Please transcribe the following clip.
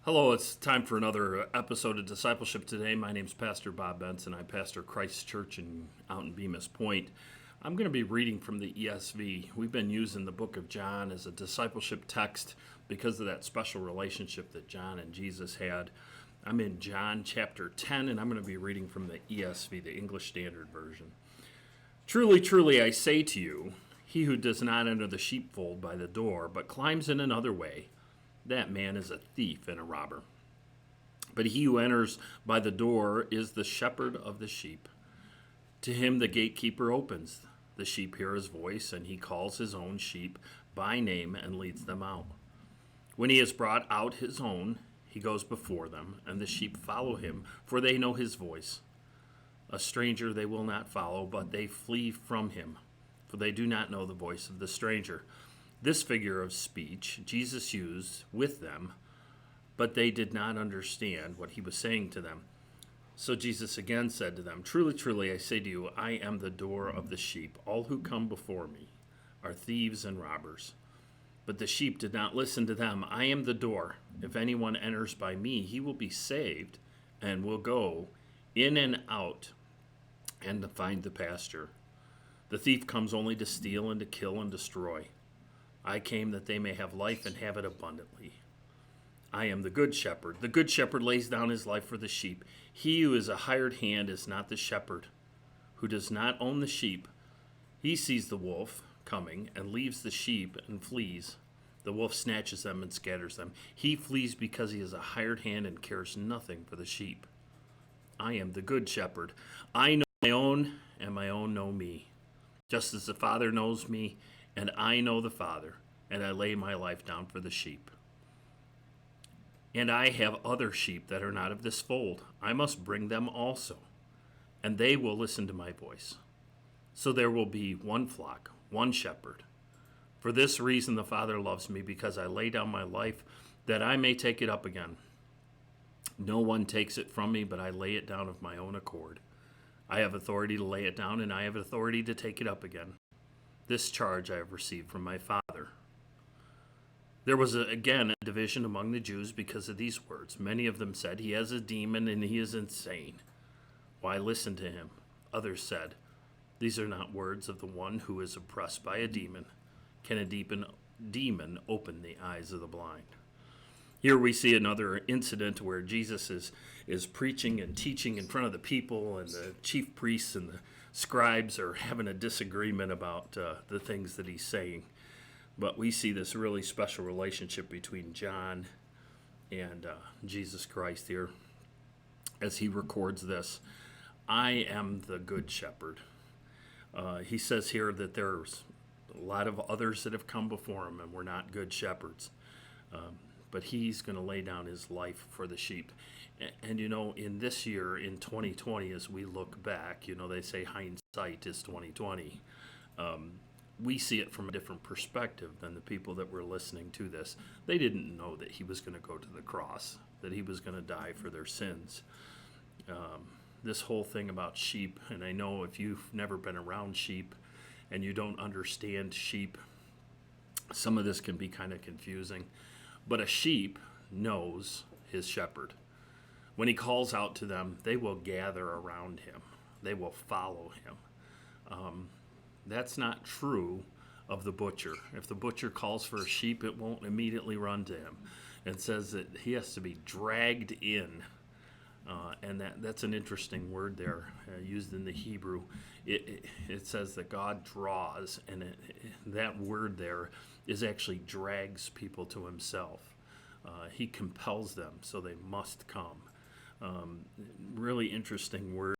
Hello, it's time for another episode of Discipleship Today. My name's Pastor Bob Benson. I pastor Christ Church out in Bemis Point. I'm going to be reading from the ESV. We've been using the book of John as a discipleship text because of that special relationship that John and Jesus had. I'm in John chapter 10, and I'm going to be reading from the ESV, the English Standard Version. Truly, truly, I say to you, he who does not enter the sheepfold by the door, but climbs in another way, that man is a thief and a robber. But he who enters by the door is the shepherd of the sheep. To him the gatekeeper opens. The sheep hear his voice, and he calls his own sheep by name and leads them out. When he has brought out his own, he goes before them, and the sheep follow him, for they know his voice. A stranger they will not follow, but they flee from him, for they do not know the voice of the stranger. This figure of speech Jesus used with them, but they did not understand what he was saying to them. So Jesus again said to them, Truly, truly, I say to you, I am the door of the sheep. All who come before me are thieves and robbers. But the sheep did not listen to them. I am the door. If anyone enters by me, he will be saved and will go in and out and to find the pasture. The thief comes only to steal and to kill and destroy. I came that they may have life and have it abundantly. I am the good shepherd. The good shepherd lays down his life for the sheep. He who is a hired hand is not the shepherd, who does not own the sheep. He sees the wolf coming and leaves the sheep and flees. The wolf snatches them and scatters them. He flees because he is a hired hand and cares nothing for the sheep. I am the good shepherd. I know my own, and my own know me. Just as the Father knows me, and I know the Father, and I lay my life down for the sheep. And I have other sheep that are not of this fold. I must bring them also, and they will listen to my voice. So there will be one flock, one shepherd. For this reason the Father loves me, because I lay down my life that I may take it up again. No one takes it from me, but I lay it down of my own accord. I have authority to lay it down, and I have authority to take it up again. This charge I have received from my Father. There was again a division among the Jews because of these words. Many of them said, He has a demon and he is insane. Why listen to him? Others said, These are not words of the one who is oppressed by a demon. Can a demon open the eyes of the blind? Here we see another incident where Jesus is preaching and teaching in front of the people, and the chief priests and the scribes are having a disagreement about the things that he's saying. But we see this really special relationship between John and Jesus Christ here as he records this. I am the good shepherd. He says here that there's a lot of others that have come before him and were not good shepherds. But he's going to lay down his life for the sheep. And you know, in this year, in 2020, as we look back, you know, they say hindsight is 2020. We see it from a different perspective than the people that were listening to this. They didn't know that he was going to go to the cross, that he was going to die for their sins. This whole thing about sheep, and I know if you've never been around sheep and you don't understand sheep, some of this can be kind of confusing. But a sheep knows his shepherd. When he calls out to them, they will gather around him. They will follow him. That's not true of the butcher. If the butcher calls for a sheep, it won't immediately run to him. It says that he has to be dragged in. And that's an interesting word there, used in the Hebrew. It says that God draws, and that word there is actually drags people to himself. He compels them, so they must come. Really interesting word